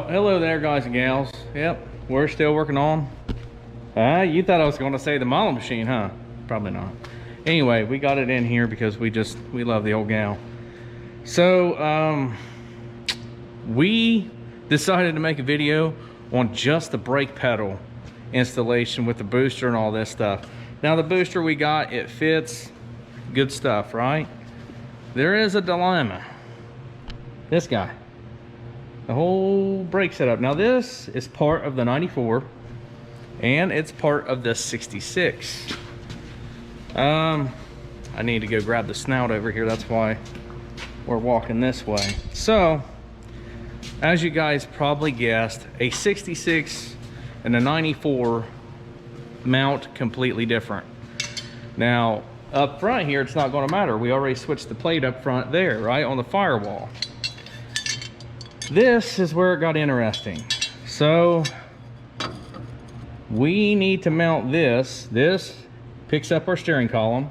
hello there, guys and gals. Yep, we're still working on. You thought I was going to say the model machine, huh? Probably not. Anyway, we got it in here because we love the old gal. So, we decided to make a video on just the brake pedal installation with the booster and all this stuff. Now, the booster we got, it fits, good stuff, right? There is a dilemma. This guy. The whole brake setup. Now this is part of the 94 and it's part of the 66. I need to go grab the snout over here. That's why we're walking this way. So, as you guys probably guessed, a 66 and a 94 mount completely different. Now, up front here, it's not going to matter. We already switched the plate up front there, right, on the firewall. This is where it got interesting. So we need to mount this. This picks up our steering column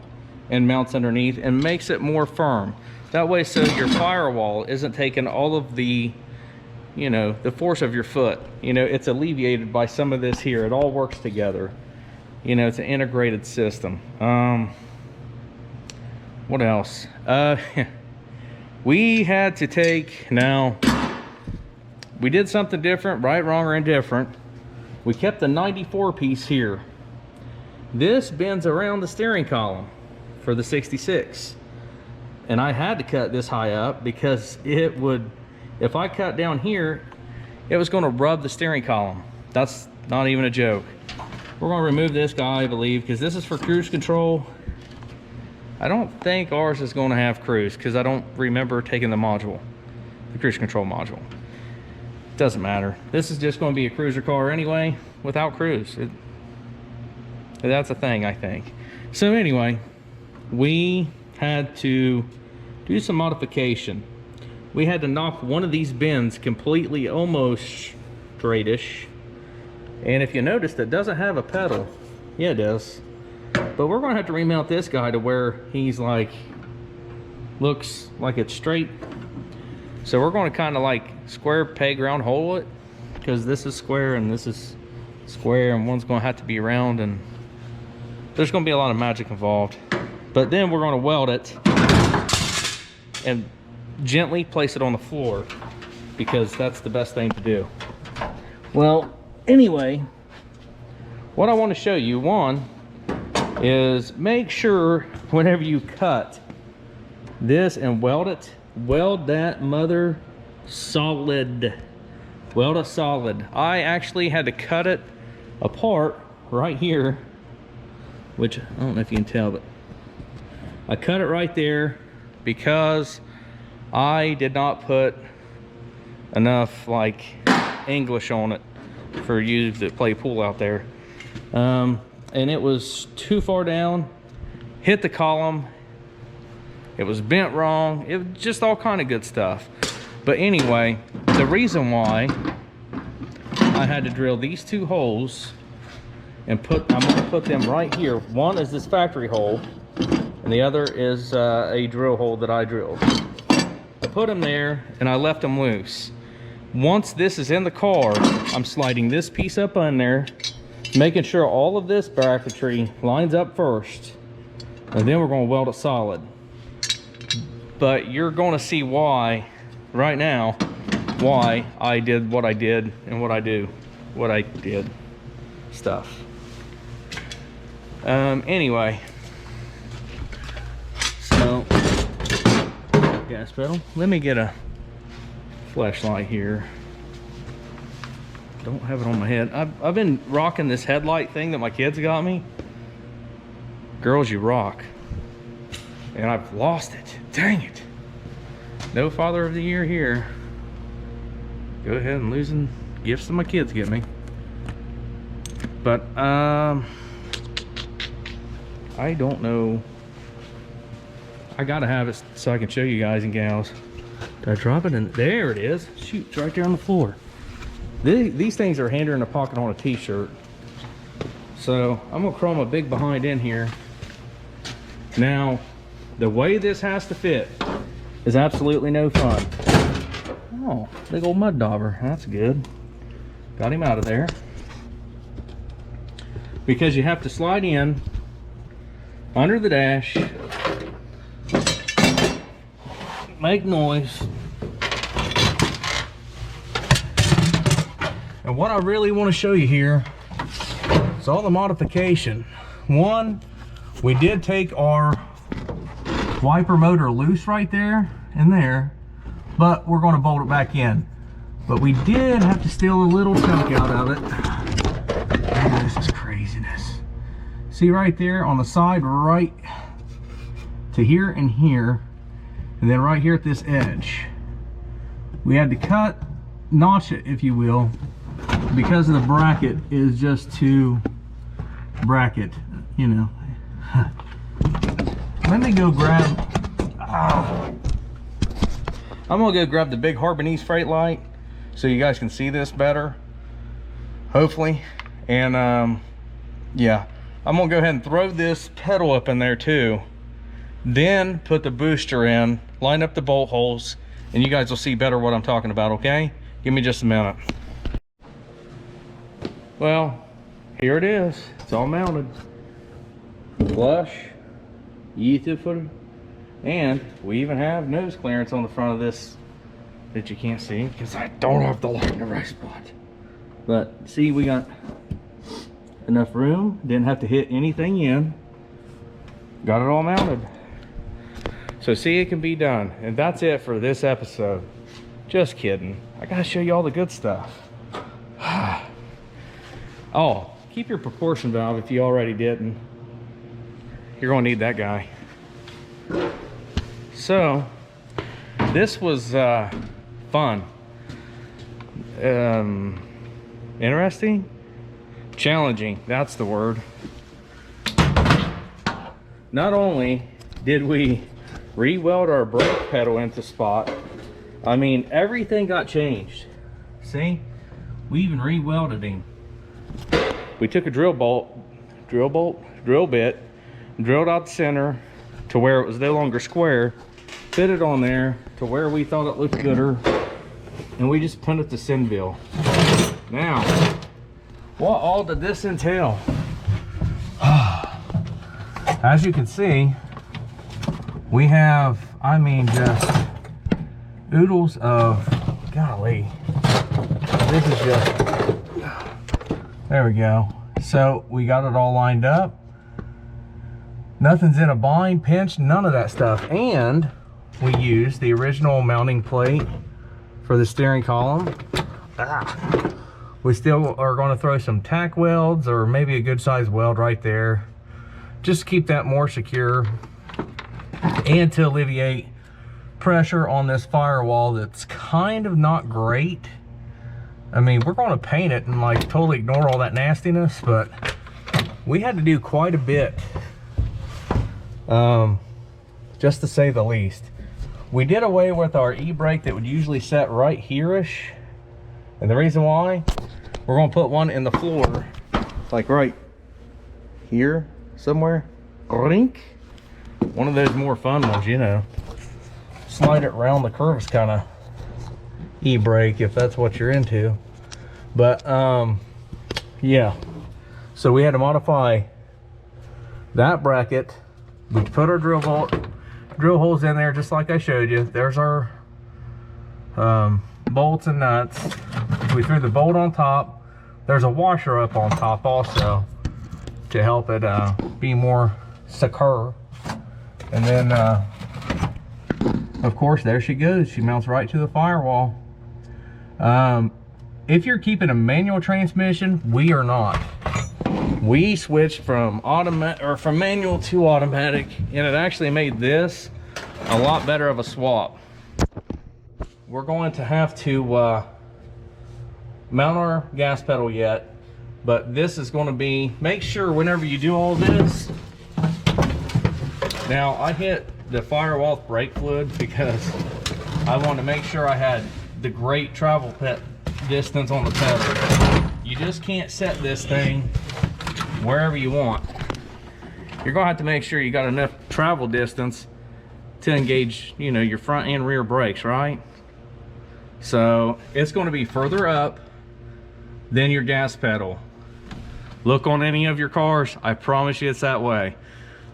and mounts underneath and makes it more firm. That way, so your firewall isn't taking all of the, you know, the force of your foot. You know, it's alleviated by some of this here. It all works together. You know, it's an integrated system. What else? We had to take, now, we did something different, right, wrong, or indifferent. We kept the 94 piece here. This bends around the steering column for the 66. And I had to cut this high up because it would, if I cut down here, it was gonna rub the steering column. That's not even a joke. We're gonna remove this guy, I believe, because this is for cruise control. I don't think ours is gonna have cruise because I don't remember taking the module, the cruise control module. Doesn't matter. This is just going to be a cruiser car anyway, without cruise. That's a thing, I think. So anyway, we had to do some modification. We had to knock one of these bends completely almost straightish. And if you notice, it doesn't have a pedal. Yeah, it does. But we're going to have to remount this guy to where he's like, looks like it's straight. So we're going to kind of like square peg round hole it, because this is square and this is square, and one's going to have to be round, and there's going to be a lot of magic involved. But then we're going to weld it and gently place it on the floor, because that's the best thing to do. Well, anyway, what I want to show you, one, is make sure whenever you cut this and weld it, weld that mother solid. Weld it solid. I actually had to cut it apart right here, which I don't know if you can tell, but I cut it right there because I did not put enough like English on it for you that play pool out there. And it was too far down, hit the column. It was bent wrong. It was just all kind of good stuff. But anyway, the reason why I had to drill these two holes and I'm gonna put them right here. One is this factory hole, and the other is a drill hole that I drilled. I put them there and I left them loose. Once this is in the car, I'm sliding this piece up on there, making sure all of this bracketry lines up first, and then we're gonna weld it solid. But you're going to see why, right now, why I did what I did and what I did stuff. Anyway, so, gas pedal. Let me get a flashlight here. Don't have it on my head. I've been rocking this headlight thing that my kids got me. Girls, you rock. And I've lost it. Dang it. No Father of the Year here. Go ahead and losing gifts that my kids get me. But, I don't know. I gotta have it so I can show you guys and gals. Did I drop it in? There it is. Shoot, it's right there on the floor. These things are handier in a pocket on a t-shirt. So, I'm gonna chrome a big behind in here. Now, the way this has to fit is absolutely no fun. Oh, big old mud dauber. That's good. Got him out of there. Because you have to slide in under the dash, make noise. And what I really want to show you here is all the modification. One, we did take our wiper motor loose right there and there, but we're going to bolt it back in. But we did have to steal a little chunk out of it. Man, this is craziness. See right there on the side, right to here and here, and then right here at this edge. We had to cut, notch it, if you will, because of the bracket is just too bracket, you know. Let me go grab, I'm gonna go grab the big Harbinese freight light so you guys can see this better, hopefully. And yeah, I'm gonna go ahead and throw this pedal up in there too, then put the booster in, line up the bolt holes, and you guys will see better what I'm talking about, okay? Give me just a minute. Well, here it is. It's all mounted. Flush, beautiful, and we even have nose clearance on the front of this that you can't see because I don't have the light in the right spot. But see, we got enough room, didn't have to hit anything in, got it all mounted. So see, it can be done. And that's it for this episode. Just kidding, I gotta show you all the good stuff. Oh, keep your proportion valve if you already didn't. You're gonna need that guy. So this was fun, interesting, challenging, that's the word. Not only did we re-weld our brake pedal into spot, I mean, everything got changed. See, we even re-welded him. We took a drill bit, drilled out the center to where it was no longer square, fit it on there to where we thought it looked gooder, and we just put it to Sinville. Now, what all did this entail? As you can see, we have, I mean, just oodles of, golly, this is just, there we go. So we got it all lined up. Nothing's in a bind, pinch, none of that stuff. And we used the original mounting plate for the steering column. We still are going to throw some tack welds or maybe a good size weld right there, just to keep that more secure and to alleviate pressure on this firewall that's kind of not great. I mean, we're going to paint it and like totally ignore all that nastiness, but we had to do quite a bit, just to say the least. We did away with our e-brake that would usually set right here-ish, and the reason why, we're going to put one in the floor, like right here somewhere. Rink. One of those more fun ones, you know. Slide it around the curves kind of e-brake if that's what you're into. But yeah, so we had to modify that bracket. We put our drill holes in there just like I showed you. There's our bolts and nuts. We threw the bolt on top. There's a washer up on top also to help it be more secure. And then of course, there she goes. She mounts right to the firewall. If you're keeping a manual transmission, we are not. We switched from manual to automatic, and it actually made this a lot better of a swap. We're going to have to mount our gas pedal yet, but this is going to be, make sure whenever you do all this. Now I hit the firewall with brake fluid because I wanted to make sure I had the great travel distance on the pedal. You just can't set this thing wherever you want. You're gonna have to make sure you got enough travel distance to engage, you know, your front and rear brakes, right? So it's going to be further up than your gas pedal. Look on any of your cars, I promise you it's that way.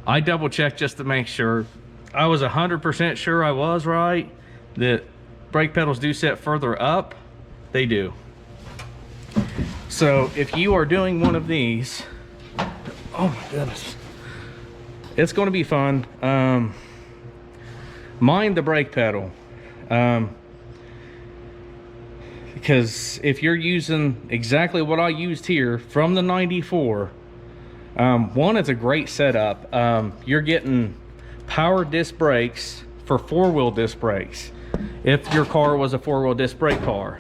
I double checked just to make sure. I was 100% sure I was right, that brake pedals do set further up. They do. So if you are doing one of these, oh my goodness, it's going to be fun. Mind the brake pedal. Because if you're using exactly what I used here from the 94, one, it's a great setup. You're getting power disc brakes for 4-wheel disc brakes. If your car was a 4-wheel disc brake car,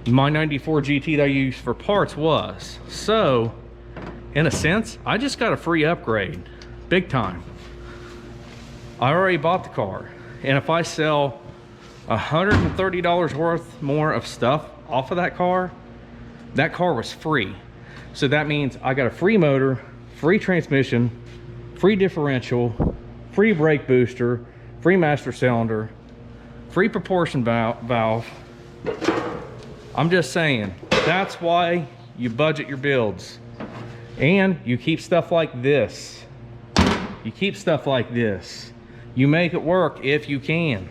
my 94 GT that I used for parts was. So in a sense, I just got a free upgrade, big time. I already bought the car, and if I sell $130 worth more of stuff off of that car was free. So that means I got a free motor, free transmission, free differential, free brake booster, free master cylinder, free proportion valve. I'm just saying, that's why you budget your builds. And you keep stuff like this. You keep stuff like this. You make it work if you can.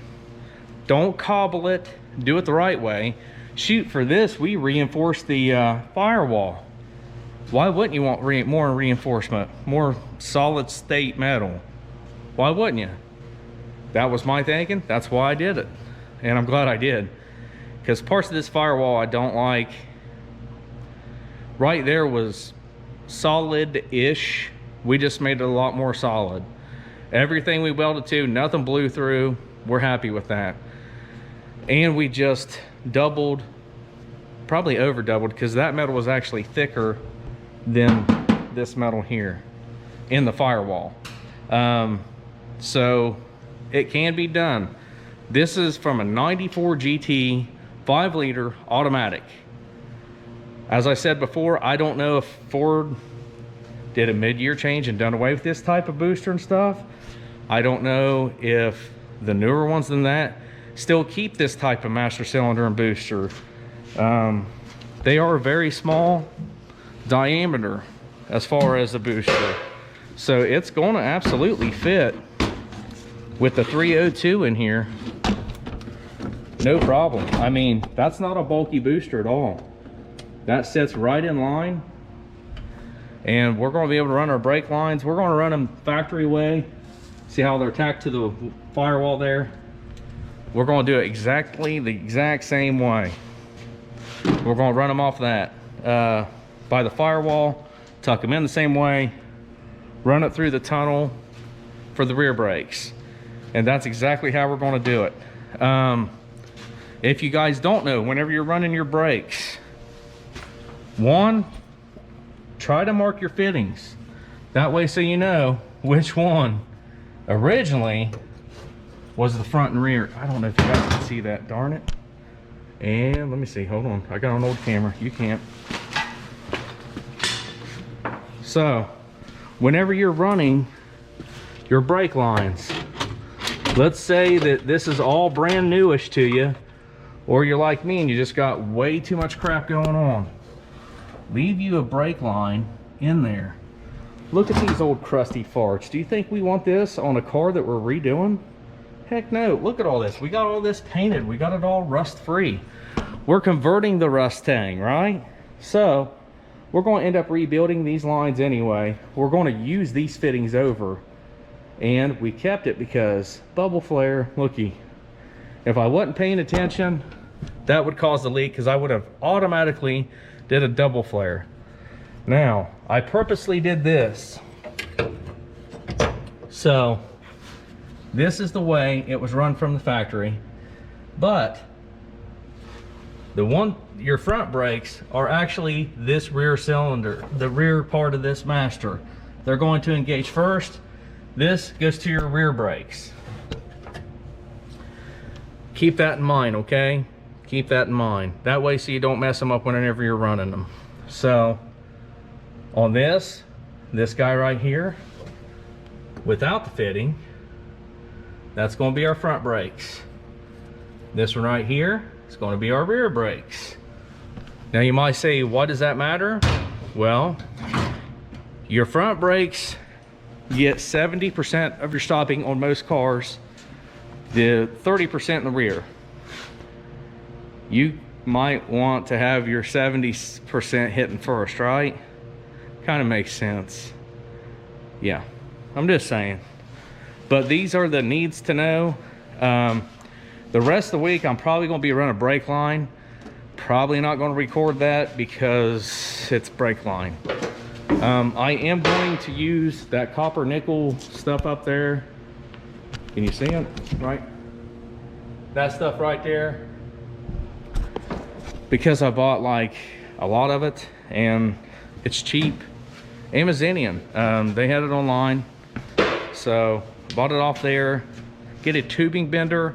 Don't cobble it, do it the right way. Shoot, for this, we reinforced the firewall. Why wouldn't you want more reinforcement, more solid state metal? Why wouldn't you? That was my thinking. That's why I did it. And I'm glad I did. Because parts of this firewall I don't like. Right there was solid-ish. We just made it a lot more solid. Everything we welded to, nothing blew through. We're happy with that. And we just doubled, probably over doubled, because that metal was actually thicker than this metal here in the firewall. So it can be done. This is from a 94 GT 5-liter automatic. As I said before, I don't know if Ford did a mid-year change and done away with this type of booster and stuff. I don't know if the newer ones than that still keep this type of master cylinder and booster. They are very small diameter as far as the booster, so it's going to absolutely fit with the 302 in here, no problem. I mean, that's not a bulky booster at all. That sits right in line, and we're going to be able to run our brake lines. We're going to run them factory way. See how they're tacked to the firewall there? We're going to do it exactly the exact same way. We're going to run them off that by the firewall, tuck them in the same way, run it through the tunnel for the rear brakes, and that's exactly how we're going to do it. If you guys don't know, whenever you're running your brakes, one, try to mark your fittings. That way, so you know which one originally was the front and rear. I don't know if you guys can see that, darn it. And let me see, hold on. I got an old camera, you can't. So, whenever you're running your brake lines, let's say that this is all brand newish to you, or you're like me and you just got way too much crap going on. Leave you a brake line in there. Look at these old crusty farts. Do you think we want this on a car that we're redoing? Heck no. Look at all this. We got all this painted. We got it all rust free. We're converting the Mustang, right? So we're going to end up rebuilding these lines anyway. We're going to use these fittings over, and we kept it because bubble flare. Looky, if I wasn't paying attention, that would cause the leak, because I would have automatically did a double flare. Now, I purposely did this. So, this is the way it was run from the factory. But, your front brakes are actually this rear cylinder, the rear part of this master. They're going to engage first. This goes to your rear brakes. Keep that in mind, okay? Keep that in mind. That way, so you don't mess them up whenever you're running them. So, on this guy right here, without the fitting, that's going to be our front brakes. This one right here, is going to be our rear brakes. Now you might say, what does that matter? Well, your front brakes get 70% of your stopping on most cars, the 30% in the rear. You might want to have your 70% hitting first, right? Kind of makes sense. Yeah, I'm just saying. But these are the needs to know. The rest of the week, I'm probably going to be running a brake line. Probably not going to record that because it's brake line. I am going to use that copper nickel stuff up there. Can you see it? Right? That stuff right there. Because I bought like a lot of it and it's cheap. Amazonian, they had it online. So bought it off there. Get a tubing bender.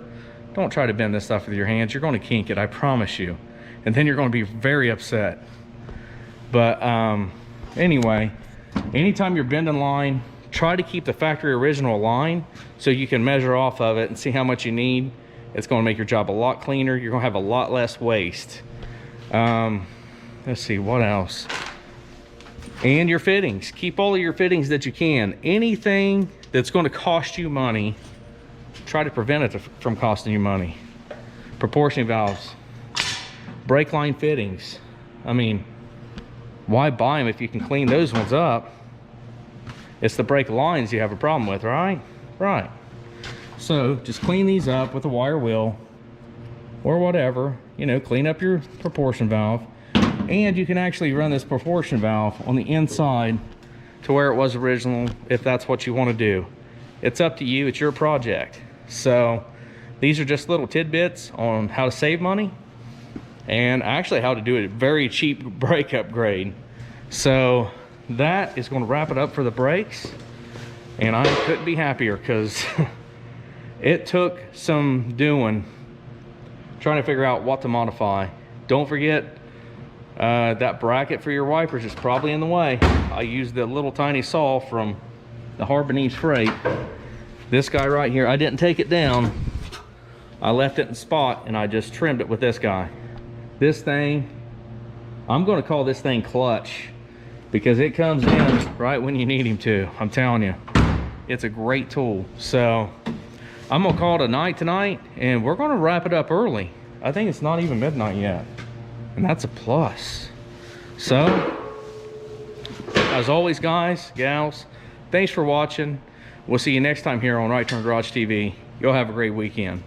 Don't try to bend this stuff with your hands. You're going to kink it, I promise you. And then you're going to be very upset. But anyway, anytime you're bending line, try to keep the factory original line so you can measure off of it and see how much you need. It's going to make your job a lot cleaner. You're going to have a lot less waste. Let's see, what else? And your fittings. Keep all of your fittings that you can. Anything that's going to cost you money, try to prevent it from costing you money. Proportioning valves, brake line fittings. I mean, why buy them if you can clean those ones up? It's the brake lines you have a problem with, right? Right. So just clean these up with a wire wheel or whatever, you know, clean up your proportion valve. And you can actually run this proportion valve on the inside to where it was original if that's what you want to do. It's up to you, it's your project. So these are just little tidbits on how to save money and actually how to do a very cheap brake upgrade. So that is going to wrap it up for the brakes, and I couldn't be happier because it took some doing trying to figure out what to modify. Don't forget that bracket for your wipers is probably in the way. I used the little tiny saw from the Harbinese Freight. This guy right here, I didn't take it down. I left it in spot and I just trimmed it with this guy. This thing, I'm going to call this thing clutch because it comes in right when you need him to. I'm telling you, it's a great tool. So I'm going to call it a night tonight and we're going to wrap it up early. I think it's not even midnight yet, and that's a plus. So as always, guys, gals, thanks for watching. We'll see you next time here on Right Turn Garage TV. You'll have a great weekend.